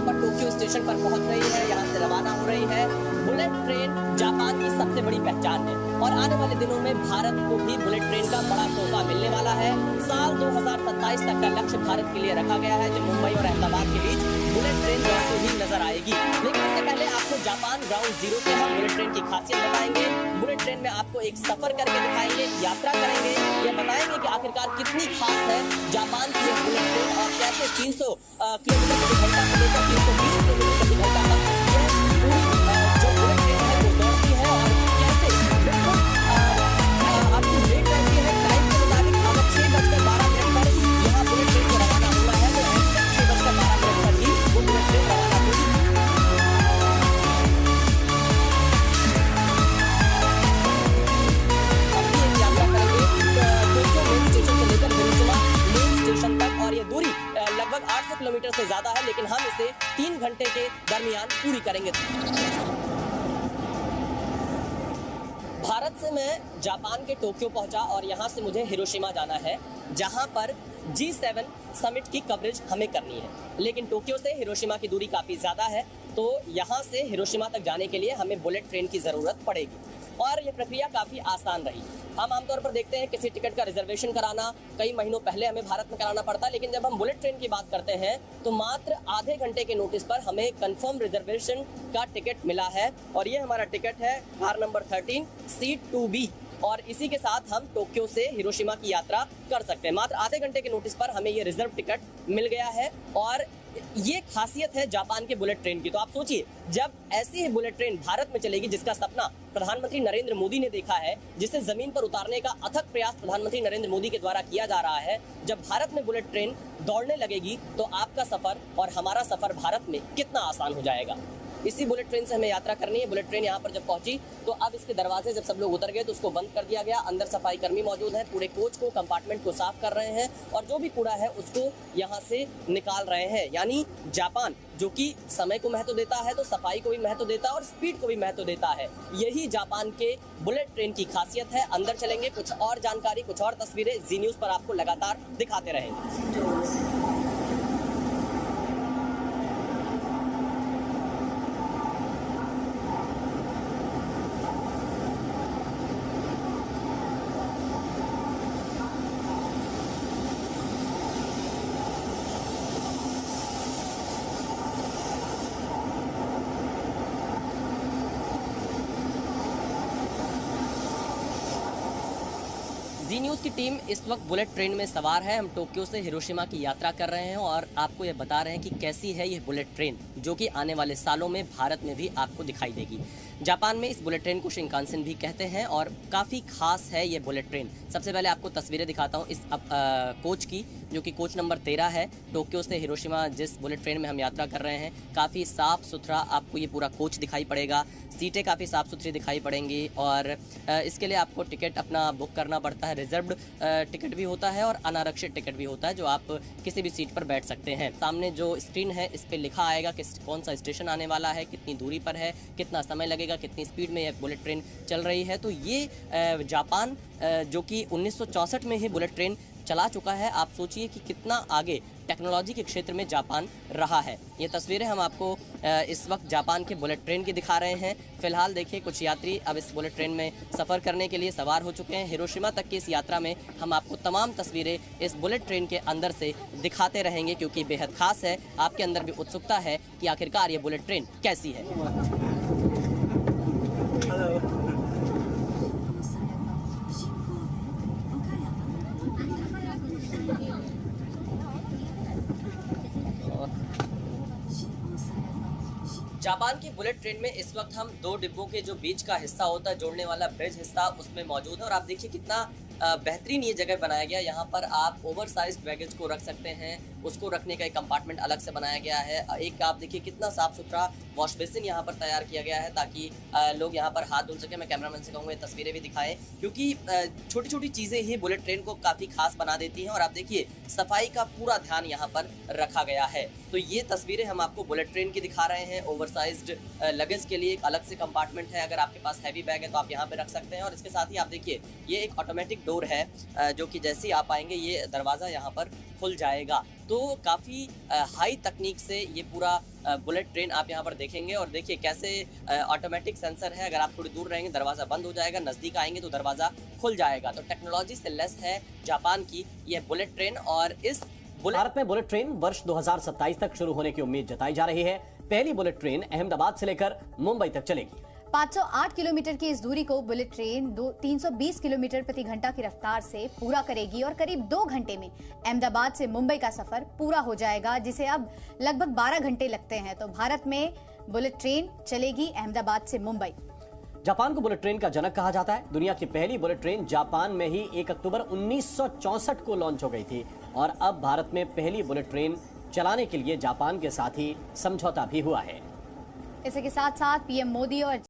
पर Tokyo station पर पहुंच रही है, यहाँ से रवाना हो रही है। बुलेट ट्रेन जापान की सबसे बड़ी पहचान है और आने वाले दिनों में भारत को भी बुलेट ट्रेन का बड़ा तोहफा मिलने वाला है। साल 2027 तक का लक्ष्य भारत के लिए रखा गया है, जब मुंबई और अहमदाबाद के बीच बुलेट ट्रेन दौड़ती हुई नजर आएगी। लेकिन इससे पहले आपको जापान ग्राउंड जीरो से हम बुलेट ट्रेन की खासियत बताएंगे। बुलेट ट्रेन में आपको एक सफर करके दिखाएंगे, यात्रा करेंगे, यह बताएंगे कि आखिरकार कितनी खास है जापान की यह बुलेट ट्रेन और कैसे 300 किलोमीटर प्रति घंटा से लेकर 320 किलोमीटर प्रति घंटा तक यह पूरी जो बुलेट ट्रेन है वो दौड़ती है और कैसे बिल्कुल आपकी रेट रहती है टाइम के मुताबिक। अगर 6:12 पर यहाँ बुलेट ट्रेन को रवाना हुआ है तो 6:12 पर ही वो बुलेट ट्रेन रवाना होगी। स्टेशन तक और ये दूरी लगभग 800 किलोमीटर से ज्यादा है, लेकिन हम इसे 3 घंटे के दरमियान पूरी करेंगे। भारत से मैं जापान के टोक्यो पहुंचा और यहाँ से मुझे हिरोशिमा जाना है, जहाँ पर G7 समिट की कवरेज हमें करनी है। लेकिन टोक्यो से हिरोशिमा की दूरी काफ़ी ज़्यादा है, तो यहाँ से हिरोशिमा तक जाने के लिए हमें बुलेट ट्रेन की ज़रूरत पड़ेगी और ये प्रक्रिया काफ़ी आसान रही। हम आमतौर पर देखते हैं किसी टिकट का रिजर्वेशन कराना कई महीनों पहले हमें भारत में कराना पड़ता है, लेकिन जब हम बुलेट ट्रेन की बात करते हैं तो मात्र आधे घंटे के नोटिस पर हमें कंफर्म रिजर्वेशन का टिकट मिला है और ये हमारा टिकट है कार नंबर 13 सीट 2B और इसी के साथ हम टोक्यो से हिरोशिमा की यात्रा कर सकते हैं। मात्र आधे घंटे के नोटिस पर हमें ये रिजर्व टिकट मिल गया है और ये खासियत है जापान के बुलेट ट्रेन की। तो आप सोचिए, जब ऐसी ही बुलेट ट्रेन भारत में चलेगी जिसका सपना प्रधानमंत्री नरेंद्र मोदी ने देखा है, जिसे जमीन पर उतारने का अथक प्रयास प्रधानमंत्री नरेंद्र मोदी के द्वारा किया जा रहा है, जब भारत में बुलेट ट्रेन दौड़ने लगेगी तो आपका सफर और हमारा सफर भारत में कितना आसान हो जाएगा। इसी बुलेट ट्रेन से हमें यात्रा करनी है। बुलेट ट्रेन यहाँ पर जब पहुंची तो अब इसके दरवाजे जब सब लोग उतर गए तो उसको बंद कर दिया गया। अंदर सफाई कर्मी मौजूद हैं, पूरे कोच को, कंपार्टमेंट को साफ कर रहे हैं और जो भी कूड़ा है उसको यहाँ से निकाल रहे हैं। यानी जापान जो कि समय को महत्व देता है तो सफाई को भी महत्व देता है और स्पीड को भी महत्व देता है। यही जापान के बुलेट ट्रेन की खासियत है। अंदर चलेंगे, कुछ और जानकारी, कुछ और तस्वीरें जी न्यूज़ पर आपको लगातार दिखाते रहेंगे। जी न्यूज़ की टीम इस वक्त बुलेट ट्रेन में सवार है। हम टोक्यो से हिरोशिमा की यात्रा कर रहे हैं और आपको ये बता रहे हैं कि कैसी है यह बुलेट ट्रेन, जो कि आने वाले सालों में भारत में भी आपको दिखाई देगी। जापान में इस बुलेट ट्रेन को शिनकानसेन भी कहते हैं और काफ़ी खास है ये बुलेट ट्रेन। सबसे पहले आपको तस्वीरें दिखाता हूँ इस कोच की, जो कि कोच नंबर 13 है। टोक्यो से हिरोशिमा जिस बुलेट ट्रेन में हम यात्रा कर रहे हैं, काफ़ी साफ़ सुथरा आपको ये पूरा कोच दिखाई पड़ेगा। सीटें काफ़ी साफ़ सुथरी दिखाई पड़ेंगी और इसके लिए आपको टिकट अपना बुक करना पड़ता है। रिजर्व्ड टिकट भी होता है और अनारक्षित टिकट भी होता है, जो आप किसी भी सीट पर बैठ सकते हैं। सामने जो स्क्रीन है इस पर लिखा आएगा कि कौन सा स्टेशन आने वाला है, कितनी दूरी पर है, कितना समय लगेगा, कितनी स्पीड में यह बुलेट ट्रेन चल रही है। तो ये जापान जो कि 1964 में ही बुलेट ट्रेन चला चुका है, आप सोचिए कि कितना आगे टेक्नोलॉजी के क्षेत्र में जापान रहा है। ये तस्वीरें हम आपको इस वक्त जापान के बुलेट ट्रेन की दिखा रहे हैं। फिलहाल देखिए, कुछ यात्री अब इस बुलेट ट्रेन में सफ़र करने के लिए सवार हो चुके हैं। हिरोशिमा तक की इस यात्रा में हम आपको तमाम तस्वीरें इस बुलेट ट्रेन के अंदर से दिखाते रहेंगे, क्योंकि बेहद खास है। आपके अंदर भी उत्सुकता है कि आखिरकार ये बुलेट ट्रेन कैसी है। जापान की बुलेट ट्रेन में इस वक्त हम दो डिब्बों के जो बीच का हिस्सा होता है, जोड़ने वाला ब्रिज हिस्सा, उसमें मौजूद है और आप देखिए कितना बेहतरीन ये जगह बनाया गया। यहाँ पर आप ओवर साइज बैगेज को रख सकते हैं, उसको रखने का एक कंपार्टमेंट अलग से बनाया गया है। एक आप देखिए कितना साफ़ सुथरा वॉश बेसिन यहाँ पर तैयार किया गया है, ताकि लोग यहाँ पर हाथ धुल सकें। मैं कैमरामैन से कहूँगा ये तस्वीरें भी दिखाएं, क्योंकि छोटी छोटी चीज़ें ही बुलेट ट्रेन को काफ़ी खास बना देती हैं। और आप देखिए सफाई का पूरा ध्यान यहाँ पर रखा गया है। तो ये तस्वीरें हम आपको बुलेट ट्रेन की दिखा रहे हैं। ओवरसाइज्ड लगेज के लिए एक अलग से कंपार्टमेंट है, अगर आपके पास हैवी बैग है तो आप यहाँ पे रख सकते हैं। और इसके साथ ही आप देखिए ये एक ऑटोमेटिक डोर है, जो कि जैसे ही आप आएंगे ये दरवाज़ा यहाँ पर खुल जाएगा। तो काफ़ी हाई तकनीक से ये पूरा बुलेट ट्रेन आप यहाँ पर देखेंगे। और देखिए कैसे ऑटोमेटिक सेंसर है, अगर आप थोड़ी दूर रहेंगे दरवाज़ा बंद हो जाएगा, नज़दीक आएंगे तो दरवाज़ा खुल जाएगा। तो टेक्नोलॉजी से लेस है जापान की ये बुलेट ट्रेन। और इस भारत में बुलेट ट्रेन वर्ष 2027 तक शुरू होने की उम्मीद जताई जा रही है। पहली बुलेट ट्रेन अहमदाबाद से लेकर मुंबई तक चलेगी। 508 किलोमीटर की इस दूरी को बुलेट ट्रेन 320 किलोमीटर प्रति घंटा की रफ्तार से पूरा करेगी और करीब 2 घंटे में अहमदाबाद से मुंबई का सफर पूरा हो जाएगा, जिसे अब लगभग 12 घंटे लगते हैं। तो भारत में बुलेट ट्रेन चलेगी अहमदाबाद से मुंबई। जापान को बुलेट ट्रेन का जनक कहा जाता है। दुनिया की पहली बुलेट ट्रेन जापान में ही 1 अक्टूबर 1964 को लॉन्च हो गई थी और अब भारत में पहली बुलेट ट्रेन चलाने के लिए जापान के साथ ही समझौता भी हुआ है। इसी के साथ साथ पीएम मोदी और